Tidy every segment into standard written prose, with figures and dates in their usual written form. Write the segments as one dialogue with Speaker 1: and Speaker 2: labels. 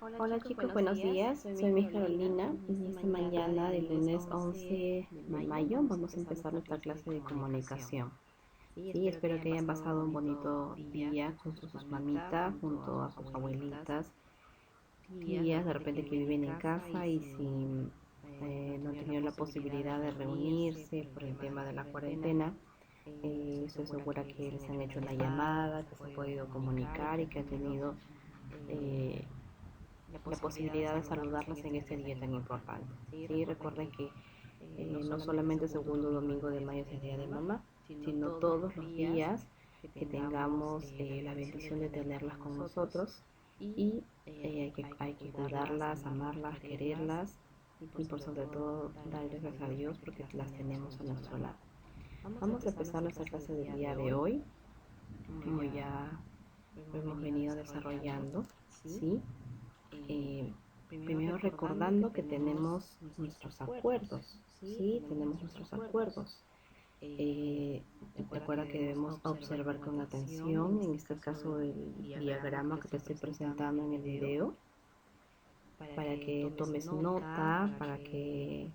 Speaker 1: Hola chicos, buenos días. Soy Miss Carolina y esta mañana del lunes 11 de mayo vamos a empezar nuestra clase de comunicación. Sí, espero que hayan pasado un bonito día con sus mamitas, junto a sus abuelitas, tías, de repente que viven en casa y si no han tenido la posibilidad de reunirse por el tema de la cuarentena, estoy segura que les han hecho una llamada, que se han podido comunicar y que han tenido eh, la posibilidad de saludarlas en este día tan importante. ¿Sí? Recuerden que no solamente el segundo domingo de mayo es el Día de Mamá, sino todos los días que tengamos la bendición de tenerlas con nosotros y hay que cuidarlas, amarlas, quererlas y por sobre todo dar gracias a Dios porque las tenemos a nuestro lado. Vamos a empezar nuestra clase del día de hoy, como ya lo hemos venido desarrollando, ¿sí? eh, Primero recordando que tenemos nuestros acuerdos, ¿sí? Tenemos nuestros acuerdos. Eh, Recuerda que debemos observar con atención, en este caso el diagrama que te estoy presentando en el video, para que tomes nota, para que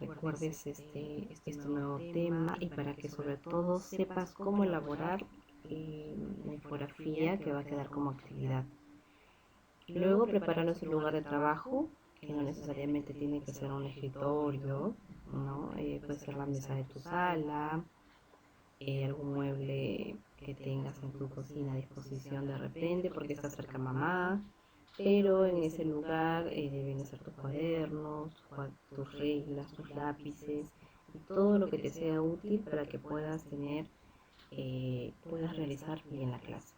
Speaker 1: recuerdes este nuevo tema y para que sobre todo sepas cómo elaborar la infografía que va a quedar como actividad. Luego prepararos el lugar de trabajo, que no necesariamente tiene que ser un escritorio, ¿no? Puede ser la mesa de tu sala, algún mueble que tengas en tu cocina a disposición de repente, porque está cerca mamá, pero en ese lugar deben estar tus cuadernos, tus reglas, tus lápices y todo lo que te sea útil para que puedas puedas realizar bien la clase.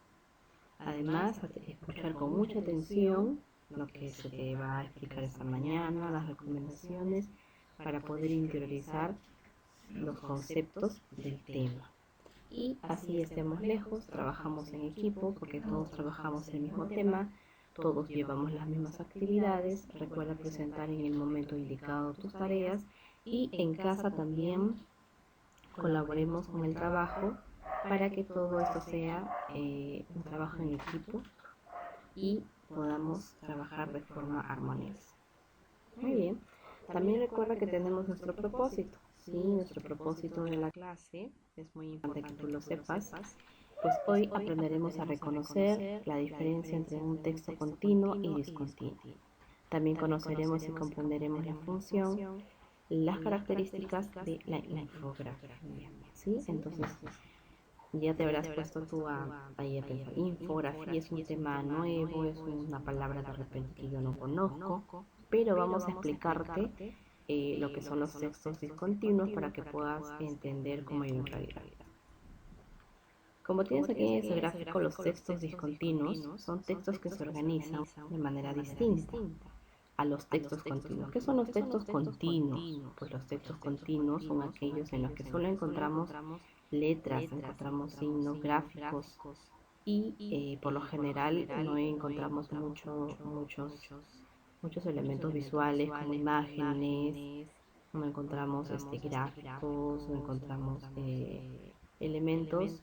Speaker 1: Además, escuchar con mucha atención lo que se te va a explicar esta mañana, las recomendaciones para poder interiorizar los conceptos del tema. Y así estemos lejos, trabajamos en equipo porque todos trabajamos el mismo tema, todos llevamos las mismas actividades. Recuerda presentar en el momento indicado tus tareas y en casa también colaboremos con el trabajo para que todo esto sea un trabajo en equipo y podamos trabajar de forma armoniosa. Muy bien. También recuerda que tenemos nuestro propósito. Sí, nuestro propósito de la clase es muy importante que tú lo sepas. Pues hoy aprenderemos a reconocer la diferencia entre un texto continuo y discontinuo. También conoceremos y comprenderemos la función, las características de la infografía. ¿Sí? Entonces, ya te habrás puesto tú ahí a pensar. Infografía es un tema nuevo, es una palabra de repente que yo no conozco, pero vamos a explicarte lo que son los textos discontinuos para que puedas entender con mayor claridad. Como tienes aquí en este gráfico, los textos discontinuos son textos que se organizan de manera distinta a los textos continuos. ¿Qué son los textos continuos? Pues los textos continuos son aquellos en los que solo encontramos letras, encontramos signos gráficos y por lo general no encontramos muchos elementos visuales como imágenes, no encontramos gráficos, no encontramos elementos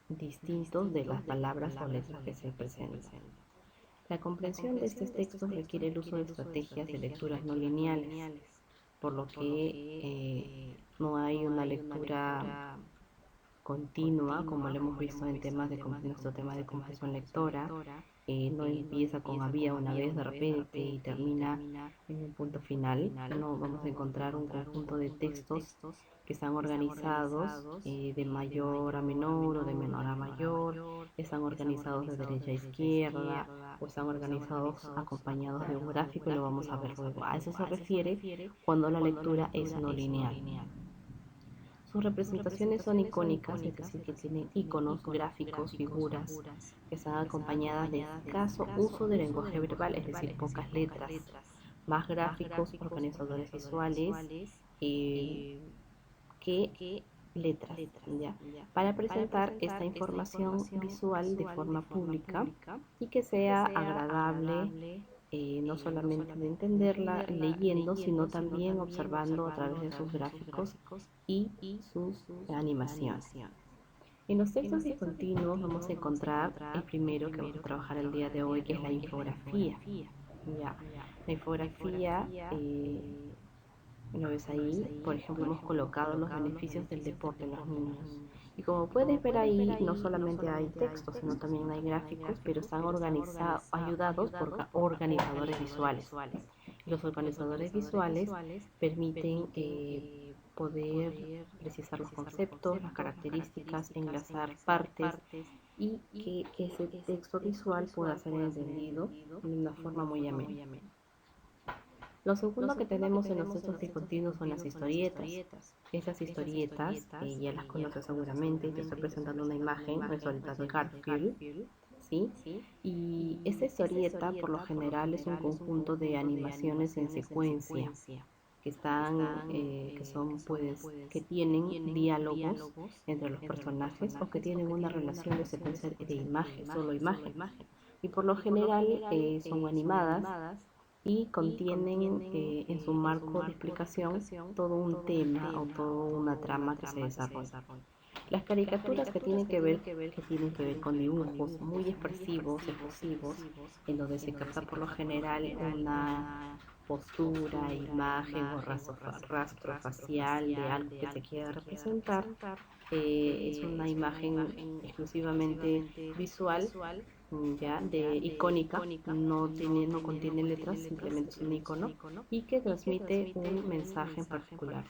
Speaker 1: distintos de las palabras o letras que se presentan. La comprensión de estos textos requiere el uso de estrategias de lecturas no lineales, por lo que no hay una lectura continua, como lo hemos visto en temas de nuestro tema de comprensión lectora. No empieza con había una vez de repente y termina en un punto final. No, vamos a encontrar un conjunto de textos que están organizados de mayor a menor o de menor a mayor, están organizados de derecha a izquierda o están organizados acompañados de un gráfico y lo vamos a ver luego. A eso se refiere cuando la lectura es no lineal. Sus representaciones son icónicas, es decir, que tienen iconos, gráficos, figuras, que están acompañadas de escaso uso de lenguaje verbal, es decir, pocas letras, más gráficos, organizadores visuales que letras, ¿ya? Para presentar esta información visual de forma pública y que sea agradable, no solamente de entenderla leyendo, sino también observando a través de sus gráficos y sus animaciones. En los textos discontinuos vamos a encontrar el primero que vamos a trabajar el día de hoy, que es la infografía. Ya, la infografía, lo ves ahí, por ejemplo, hemos colocado los beneficios del deporte en los niños. Y como puedes ver ahí, no solamente hay textos, sino también hay gráficos, pero están organizados, ayudados por organizadores visuales. Los organizadores visuales permiten poder precisar los conceptos, las características, enlazar partes y que ese texto visual pueda ser entendido de una forma muy amena. Lo segundo que tenemos en los textos discontinuos son las historietas. Esas historietas, ya las conoces seguramente, te estoy presentando una imagen, la historieta de Garfield, ¿sí? Y esta historieta, por lo general, es un conjunto de animaciones en secuencia, que están, que son, pues, que tienen diálogos entre los personajes o que tienen una relación de secuencia de imagen, solo imagen. Y por lo general son animadas y contienen en su marco de explicación todo un tema o toda una trama que se desarrolla. Las caricaturas que tienen que ver con dibujos muy expresivos, efusivos, en donde se capta por lo general una postura, imagen o rastro facial de algo que se quiera representar, es una imagen exclusivamente visual, ya de icónica, no contiene letras, simplemente es un icono y que transmite un mensaje en particular.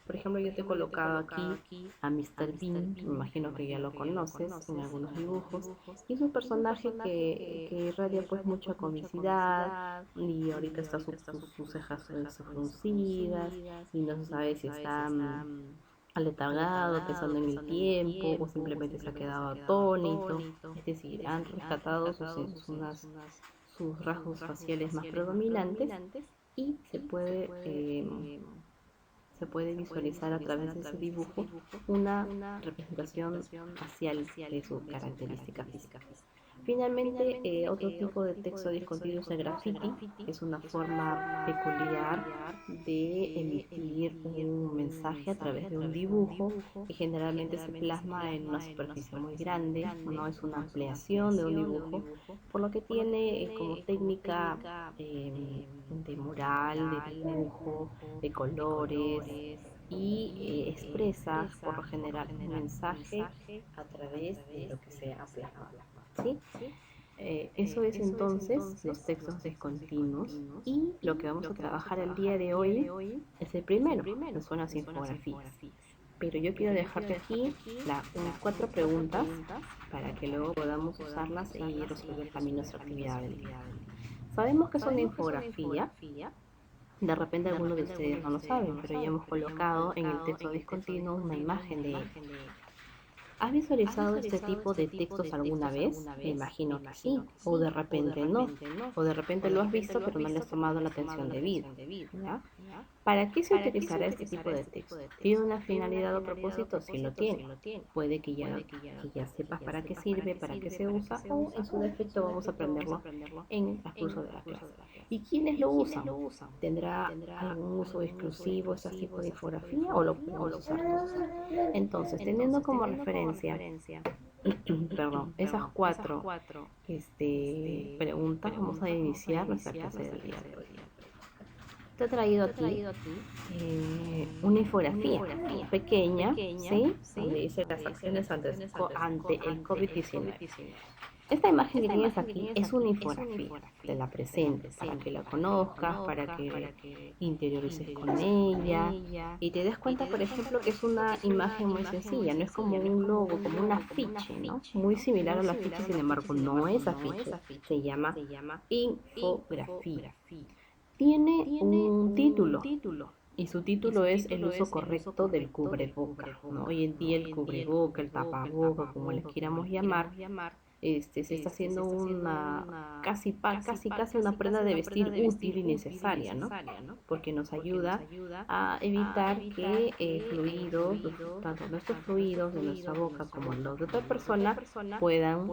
Speaker 1: Por ejemplo, yo te he colocado aquí a Mr. Bean, me imagino que ya lo conoces en algunos dibujos, y es un personaje que irradia pues mucha comicidad y ahorita está sus cejas fruncidas y no se sabe si está aletargado, pensando en el tiempo o simplemente se ha quedado atónito. Es decir, han rescatado sus rasgos faciales más predominantes y se puede visualizar a través de ese dibujo una representación facial de su característica física. Finalmente, otro tipo de texto discontinuo es el graffiti, que es una forma peculiar de emitir un mensaje a través de un dibujo que generalmente se plasma en una superficie muy grande, no es una ampliación de un dibujo, por lo que tiene como técnica de mural, de dibujo, de colores y expresa por lo general un mensaje a través de lo que se ha plasmado. ¿Sí? Eso es entonces los textos discontinuos y lo que vamos a trabajar el día de hoy es el primero, que son las infografías. Pero yo quiero dejarte aquí unas 4 preguntas para que luego podamos usarlas y resolver también nuestra actividad del día. Sabemos que es una infografía. De repente algunos de ustedes no lo saben, pero ya hemos colocado en el texto discontinuo una imagen de él. ¿Has visualizado este tipo de textos alguna vez? Me imagino que sí, o de repente no, o de repente lo has visto pero no le has tomado la atención debida, ¿ya? ¿Para qué se utilizará este tipo de texto? ¿Tiene una finalidad o propósito? Sí lo tiene. Puede que ya sepas para qué sirve, para qué se usa, o en su defecto vamos a aprenderlo en el transcurso de la clase. ¿Y quiénes lo usan? ¿Tendrá algún uso exclusivo este tipo de infografía o lo podemos usar todos? Entonces, teniendo como referencia, perdón, esas 4 preguntas, vamos a iniciar nuestra clase del día de hoy. Te he traído aquí una infografía pequeña, ¿sí? Donde dice las acciones ante el COVID-19. Esta imagen que tienes aquí es una infografía, te la presento para que la conozcas, para que interiorices con ella y te das cuenta, por ejemplo, que es una imagen muy sencilla, no es como un logo, como un afiche, ¿no? Muy similar al afiche, sin embargo, no es afiche, se llama infografía. Tiene un título y su título es el uso correcto del cubreboca, ¿no? Hoy en día el cubreboca, el tapaboca, como le queramos llamar, se está haciendo una casi una prenda de vestir útil y necesaria, ¿no? Porque nos ayuda a evitar que fluidos, tanto nuestros fluidos de nuestra boca como los de otra persona, puedan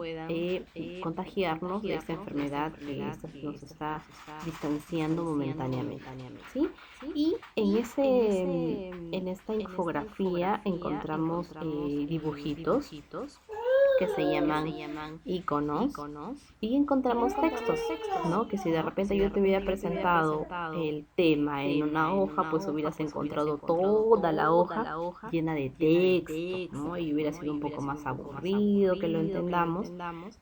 Speaker 1: contagiarnos de esta enfermedad que nos está distanciando momentáneamente, ¿sí? Y en esta infografía encontramos dibujitos que se llaman iconos y encontramos textos, ¿no? Que si de repente yo te hubiera presentado el tema en una hoja, pues hubieras encontrado toda la hoja llena de texto, ¿no? Y hubiera sido un poco más aburrido que lo entendamos,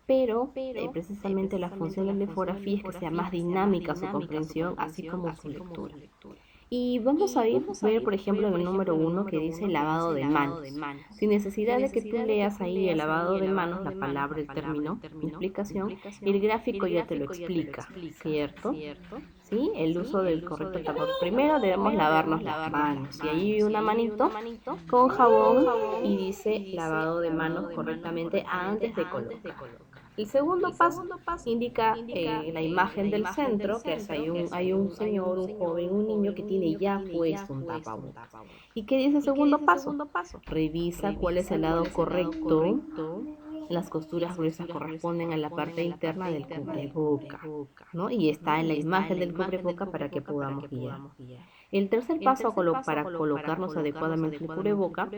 Speaker 1: pero precisamente la función de la infografía es que sea más dinámica su comprensión, así como su lectura. Y vamos a ver, por ejemplo, en el número 1 que dice lavado de manos. Sin necesidad de que tú leas ahí el lavado de manos, la palabra, el término, la explicación, el gráfico ya te lo explica, ¿cierto? ¿Sí? El uso del correcto tapabocas. Primero debemos lavarnos las manos. Y ahí hay una manito con jabón y dice lavado de manos correctamente antes de colocar. El segundo paso indica la imagen del centro, que es, hay un señor, un joven, un niño que tiene ya puesto un tapabocas. ¿Y qué dice el segundo paso? Revisa cuál es el lado correcto. Las costuras gruesas corresponden a la parte interna del cubreboca, ¿no? Y está en la imagen del cubreboca para que podamos guiar. El tercer paso para colocarnos adecuadamente el cubreboca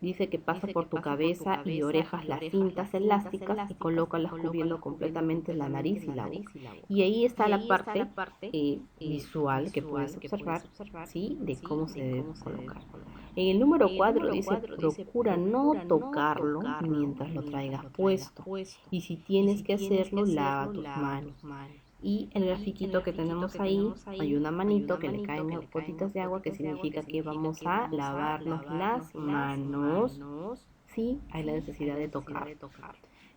Speaker 1: dice que pasa por tu cabeza y orejas las cintas elásticas y colócalas cubriendo completamente la nariz y la boca. Y ahí está la parte visual que puedes observar, ¿sí? De cómo se debe colocar. En el número 4 dice, procura no tocarlo mientras lo traigas puesto. Y si tienes que hacerlo, lava tus manos. Y el grafiquito que tenemos ahí, hay una manito que le caen gotitas de agua, que significa que vamos a lavarnos las manos, si hay la necesidad de tocar.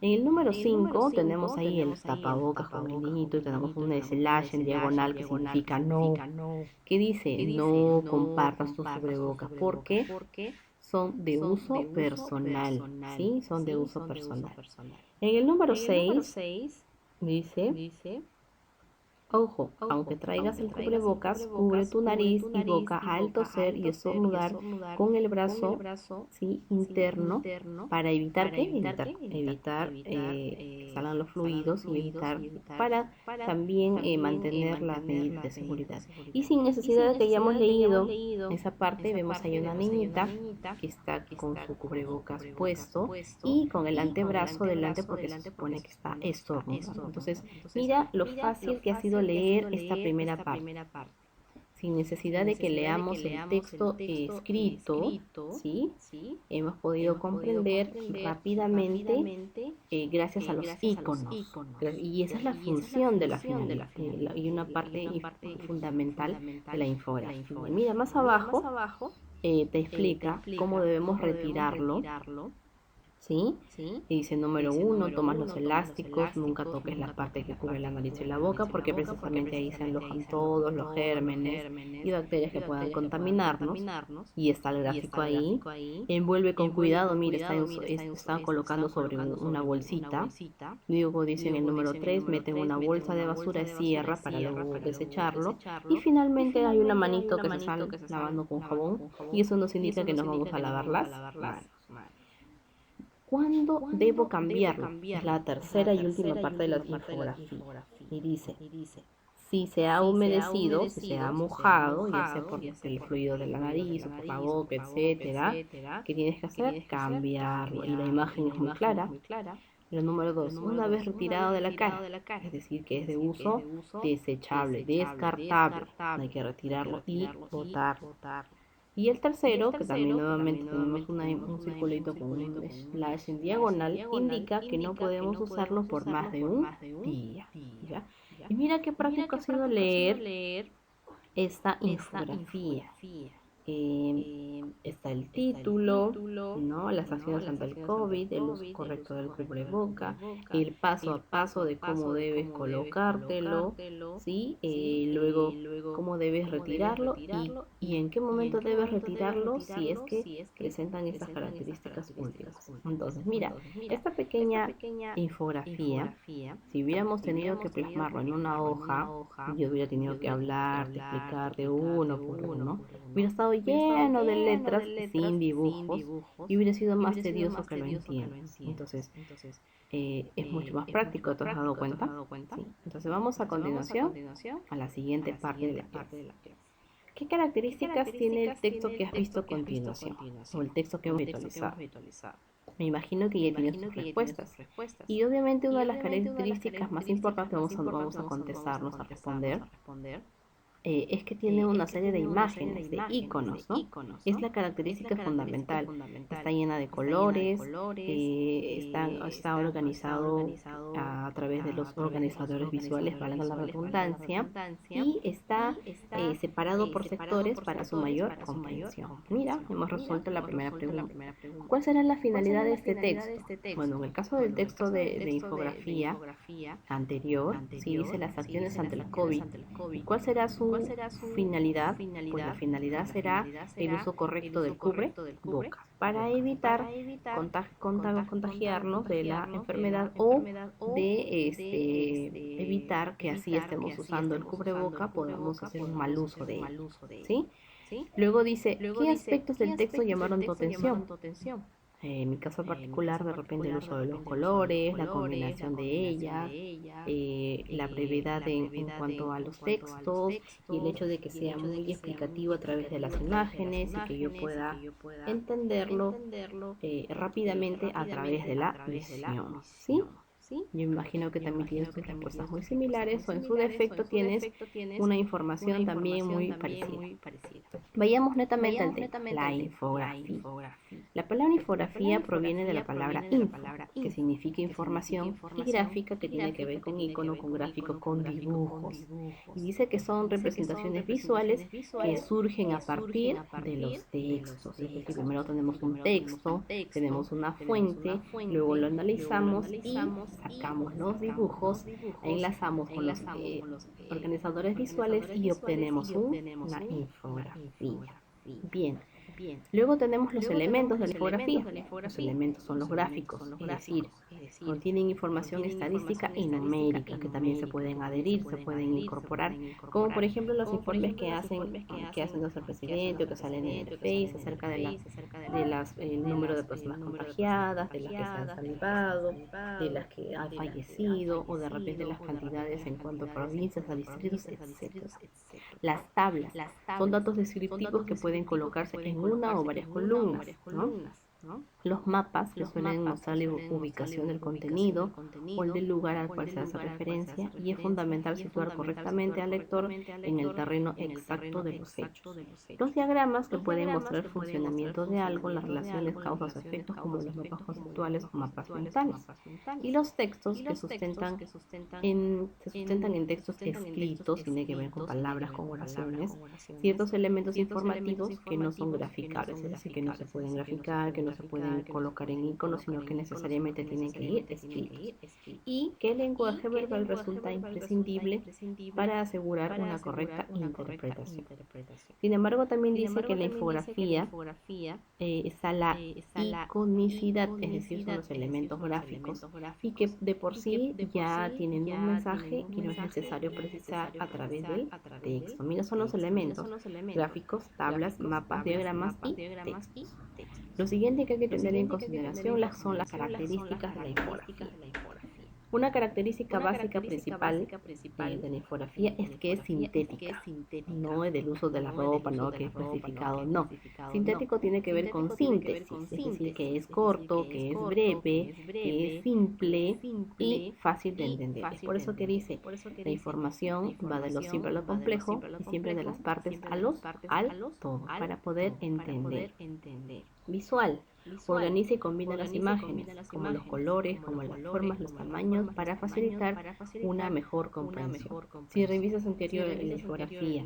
Speaker 1: En el número 5 tenemos ahí el tapabocas con el niñito y tenemos un slash en diagonal que significa no, que dice no compartas tus cubrebocas porque son de uso personal, ¿sí? Son de uso personal. En el número 6 dice, ojo, aunque traigas el cubrebocas, cubre tu nariz y boca al toser y estornudar con el brazo, ¿sí? interno para evitar que salgan los fluidos y evitar para también mantener las medidas de seguridad. Y sin necesidad de que hayamos leído esa parte, vemos ahí una niñita que está con su cubrebocas puesto y con el antebrazo delante porque se supone que está estornudando. Entonces, mira lo fácil que ha sido leer esta primera parte, sin necesidad de que leamos el texto escrito, ¿sí? Hemos podido comprender rápidamente gracias a los iconos. Y esa es la función de la finalidad y una parte fundamental de la infografía. Mira, más abajo te explica cómo debemos retirarlo, ¿sí? Y dice número 1, tomas los elásticos, nunca toques la parte que cubre la nariz y la boca porque precisamente ahí se alojan todos los gérmenes y bacterias que puedan contaminarnos. Y está el gráfico ahí. Envuelve con cuidado, mire, están colocando sobre una bolsita. Luego dicen el número 3, meten una bolsa de basura y cierra para luego desecharlo. Y finalmente hay una manito que se está lavando con jabón y eso nos indica que nos vamos a lavar las manos. ¿Cuándo debo cambiarlo? Es la tercera y última parte de la infografía. Y dice, si se ha humedecido, si se ha mojado, ya sea por el fluido de la nariz o por la boca, etcétera, ¿qué tienes que hacer? Cambiarlo. Y la imagen es muy clara. El número 2, una vez retirado de la cara, es decir, que es de uso desechable, descartable. Hay que retirarlo y botarlo. Y el tercero, que también nuevamente tenemos un circulito con un slash en diagonal, indica que no podemos usarlo por más de un día. ¿Ya? Y mira qué práctico ha sido leer esta infografía. Está el título, ¿no? Las acciones ante el COVID, el uso correcto del cubreboca, el paso a paso de cómo debes colocártelo, ¿sí? Luego, cómo debes retirarlo y en qué momento debes retirarlo si es que presentan estas características últimas. Entonces, mira, esta pequeña infografía, si hubiéramos tenido que plasmarlo en una hoja, yo hubiera tenido que hablar, explicar de uno por uno, hubiera estado lleno de letras sin dibujos y hubiera sido más tedioso que lo entiendas. Entonces, es mucho más práctico, ¿te has dado cuenta? Sí. Entonces, vamos a continuación a la siguiente parte de la clase. ¿Qué características tiene el texto que has visto a continuación? O el texto que hemos visualizado. Me imagino que ya tienes tus respuestas. Y obviamente una de las características más importantes vamos a contestarnos, a responder, es que tiene una serie de imágenes, de iconos, ¿no? Es la característica fundamental. Está llena de colores, está organizado a través de los organizadores visuales, valga la redundancia, y está separado por sectores para su mayor comprensión. Mira, hemos resuelto la primera pregunta. ¿Cuál será la finalidad de este texto? Bueno, en el caso del texto de infografía anterior, si dice las acciones ante el COVID, ¿y cuál será su finalidad? Pues la finalidad será el uso correcto del cubreboca para evitar contagiarnos de la enfermedad o de evitar que así estemos usando el cubreboca, podamos hacer un mal uso de él, ¿sí? Luego dice, ¿qué aspectos del texto llamaron tu atención? En mi caso particular, de repente el uso de los colores, la combinación de ellas, la brevedad en cuanto a los textos y el hecho de que sea muy explicativo a través de las imágenes y que yo pueda entenderlo rápidamente a través de la visión, ¿sí? Yo imagino que también tienes tus respuestas muy similares o en su defecto tienes una información también muy parecida. Vayamos netamente al tema, la infografía. La palabra infografía proviene de la palabra info, que significa información, y gráfica, que tiene que ver con icono, con gráfico, con dibujos. Y dice que son representaciones visuales que surgen a partir de los textos. Es decir, primero tenemos un texto, tenemos una fuente, luego lo analizamos y sacamos los dibujos, enlazamos con los organizadores visuales y obtenemos una infografía. Bien. Luego tenemos los elementos de la infografía. Los elementos son los gráficos, es decir, contienen información estadística y numérica que también se pueden adherir, se pueden incorporar, como por ejemplo los informes que hacen nuestro presidente o que salen en el Face acerca el número de personas contagiadas, de las que se han salvado, de las que han fallecido o de repente las cantidades en cuanto a provincias, a distritos, etcétera. Las tablas son datos descriptivos que pueden colocarse en una o varias columnas, ¿no? Los mapas que suelen mostrar la ubicación del contenido o el del lugar al cual se hace referencia, y es fundamental situar correctamente al lector en el terreno exacto de los hechos. Los diagramas que pueden mostrar el funcionamiento de algo, las relaciones causas-efectos como los mapas conceptuales o mapas mentales. Y los textos que se sustentan en textos escritos, tiene que ver con palabras, con oraciones, ciertos elementos informativos que no son graficables, es decir, que no se pueden graficar, que no se pueden colocar en iconos, sino que necesariamente tienen que ir escritos. Y que el lenguaje verbal resulta imprescindible para asegurar una correcta interpretación. Sin embargo, también dice que en la infografía está la iconicidad, es decir, son los elementos gráficos, y que de por sí ya tienen un mensaje y no es necesario precisar a través del texto. Mira, son los elementos gráficos, tablas, mapas, diagramas y textos. Lo siguiente que hay que tener en consideración son las características de la infografía. Una característica básica principal de la infografía es que es sintética, no es del uso de la ropa, no que es especificado, no. Sintético tiene que ver con síntesis, es decir, que es corto, que es breve, que es simple y fácil de entender. Es por eso que dice, la información va de lo simple a lo complejo y siempre de las partes al todo, para poder entender. Visual. Organiza y combina las imágenes, como los colores, como las formas, los tamaños, para facilitar una mejor comprensión. Si revisas anterior la infografía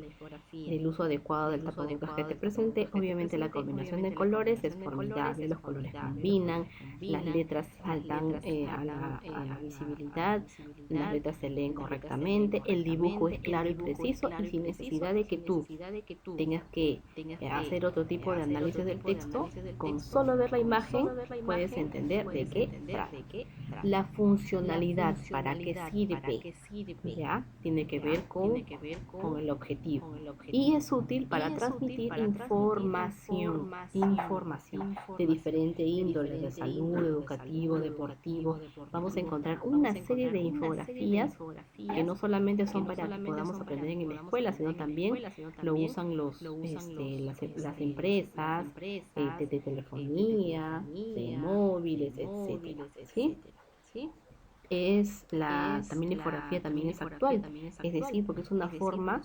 Speaker 1: del uso adecuado del tapabocas que te presente, obviamente la combinación de colores es formidable, los colores combinan, las letras saltan a la visibilidad, las letras se leen correctamente, el dibujo es claro y preciso y sin necesidad de que tú tengas que hacer otro tipo de análisis del texto, con solo ver la imagen puedes entender de qué trata. La funcionalidad, para qué sirve, ya tiene que ver con el objetivo. Y es útil para transmitir información de diferente índole, de salud, educativo, deportivo. Vamos a encontrar una serie de infografías que no solamente son para que podamos aprender en la escuela, sino también lo usan las empresas de telefonía, de móviles, etcétera, ¿sí? También la infografía también es actual, es decir, porque es una forma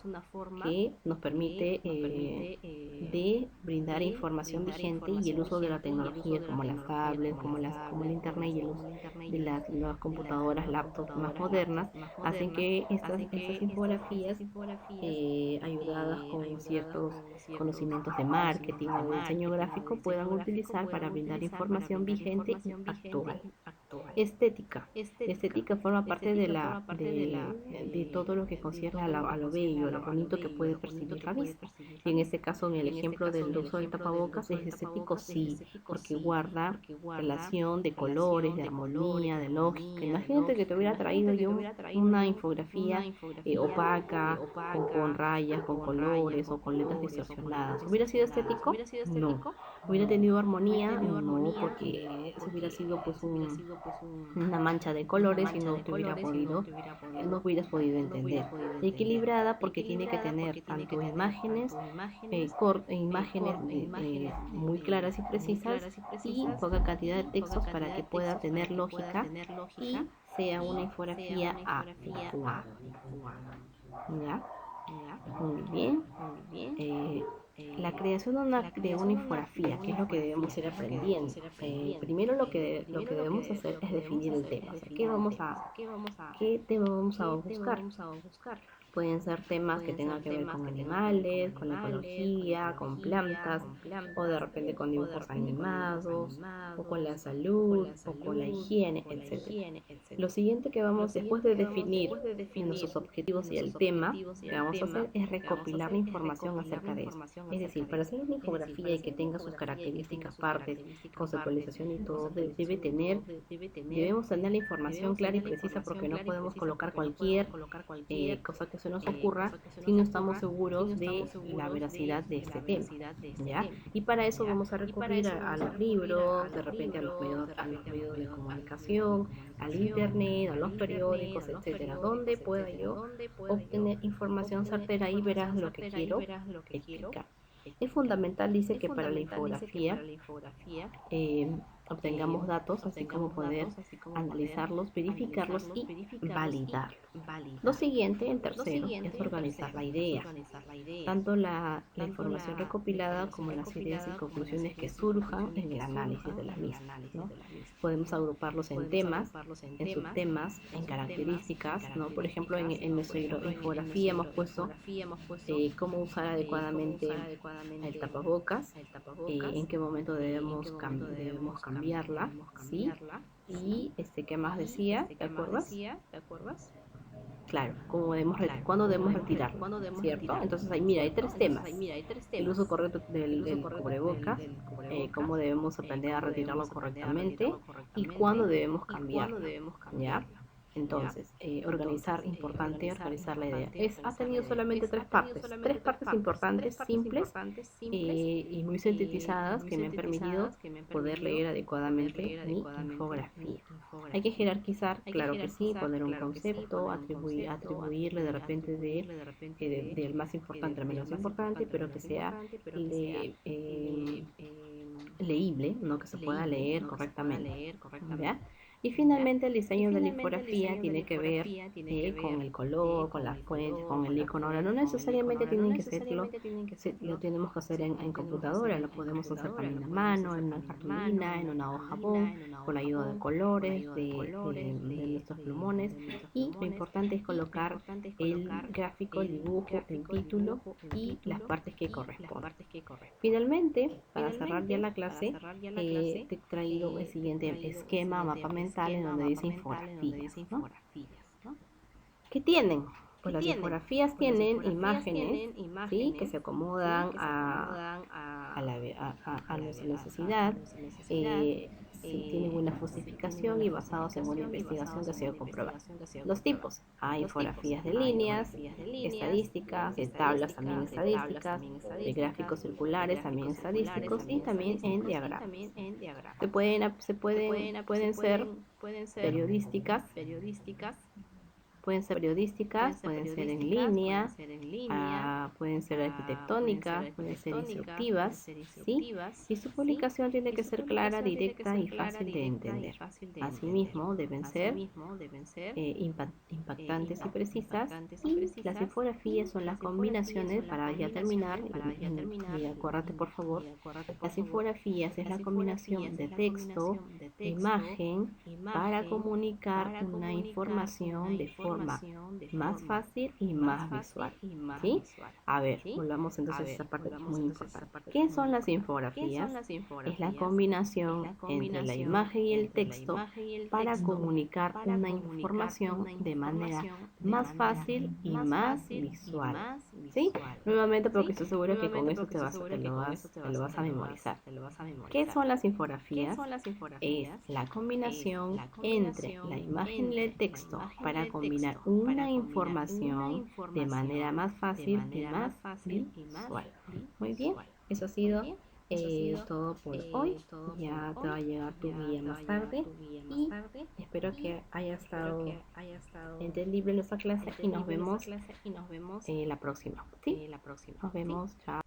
Speaker 1: que nos permite de brindar información vigente, y el uso de la tecnología como las tablets, como el internet y el uso de las nuevas computadoras, laptops más modernas, hacen que estas infografías ayudadas con ciertos conocimientos de marketing o de diseño gráfico puedan utilizar para brindar información vigente y actual. Estética. La estética forma parte de todo lo que concierne a lo bello, a lo bonito que puede percibir la vista. Y en este caso, en el ejemplo del uso del tapabocas, es estético sí, porque guarda relación de colores, de armonía, de lógica. Imagínate que te hubiera traído yo una infografía opaca, con rayas, con colores o con letras distorsionadas. ¿Hubiera sido estético? No. ¿Hubiera tenido armonía? No, porque eso hubiera sido pues una mancha de colores y no hubieras podido entender. Equilibrada porque tiene que tener tanto imágenes, imágenes muy claras y precisas, y poca cantidad de textos para que pueda tener lógica y sea una infografía adecuada. ¿Ya? Muy bien. Eh, la creación de una infografía, ¿qué es lo que debemos ir aprendiendo? Primero lo que debemos hacer es definir el tema, o sea, qué tema vamos a buscar. Pueden ser temas que tengan que ver con animales, con ecología, con plantas, o de repente con dibujos animados, o con la salud, o con la higiene, etcétera. Lo siguiente que vamos, después de definir nuestros objetivos y el tema, que vamos a hacer es recopilar la información acerca de esto. Es decir, para hacer una infografía y que tenga sus características, partes, conceptualización y todo, debemos tener la información clara y precisa, porque no podemos colocar cualquier cosa que se nos ocurra si no estamos seguros de la veracidad de este tema, ¿ya? Y para eso vamos a recurrir a los libros, de repente a los medios de comunicación, al internet, a los periódicos, etcétera, donde pueda yo obtener información certera y verás lo que quiero explicar. Es fundamental, dice, que para la infografía obtengamos datos, así como poder analizarlos, verificarlos y validarlos. Lo siguiente, en tercero, es organizar la idea, tanto la información recopilada como las ideas y conclusiones que surjan en el análisis de las mismas, ¿no? Podemos agruparlos en temas, en subtemas, en características, ¿no? Por ejemplo, en nuestra infografía hemos puesto cómo usar adecuadamente el tapabocas, en qué momento debemos cambiarla, ¿sí? Y ¿qué más decía? ¿Te acuerdas? Claro, cuándo debemos retirarlo, ¿cierto? Entonces, mira, hay tres temas. El uso correcto del cubrebocas, cómo debemos aprender a retirarlo correctamente y cuándo debemos cambiarlo, ¿ya? Entonces, organizar la idea. Ha tenido solamente tres partes importantes, simples y muy sintetizadas, que me han permitido poder leer adecuadamente mi infografía. Hay que jerarquizar, claro que sí, poner un concepto, atribuirle de repente del más importante al menos importante, pero que sea leíble, ¿no? Que se pueda leer correctamente, ¿ya? Y finalmente el diseño de la infografía tiene que ver con el color, con la fuente, con el icono. Ahora, no necesariamente tienen que serlo, lo tenemos que hacer en computadora, lo podemos hacer también a mano, en una cartulina, en una hoja bond, con la ayuda de colores, de nuestros plumones. Y lo importante es colocar el gráfico, el dibujo, el título y las partes que corresponden. Finalmente, para cerrar ya la clase, te he traído el siguiente esquema, mapa mental, en donde dice infografías, ¿no? ¿Qué tienen? Pues las infografías tienen imágenes, ¿sí? Que se acomodan a nuestra necesidad, sí, tienen buena justificación y basados en una investigación que ha sido comprobada. Los tipos: hay infografías de líneas, estadísticas, de tablas también estadísticas, de gráficos circulares también estadísticos y también en diagramas. Pueden ser periodísticas, pueden ser en línea, pueden ser arquitectónicas, pueden ser instructivas, ¿sí? Y su publicación tiene que ser clara, directa y fácil de entender. Asimismo, deben ser impactantes y precisas, y las infografías son las combinaciones, para ya terminar, y acuérdate por favor, las infografías es la combinación de texto, imagen, para comunicar una información de forma más fácil y más visual, ¿sí? A ver, volvamos entonces a esta parte que es muy importante. ¿Qué son las infografías? Es la combinación entre la imagen y el texto para comunicar una información de manera más fácil y más visual, ¿sí? Nuevamente, porque estoy seguro que con eso te lo vas a memorizar. ¿Qué son las infografías? Es la combinación entre la imagen y el texto para combinar una información de manera más fácil y más visual. Muy bien, eso ha sido todo por hoy. Ya te va a llegar tu guía más tarde y espero que haya estado entendible nuestra clase y nos vemos la próxima. ¿Sí? Nos vemos, chao.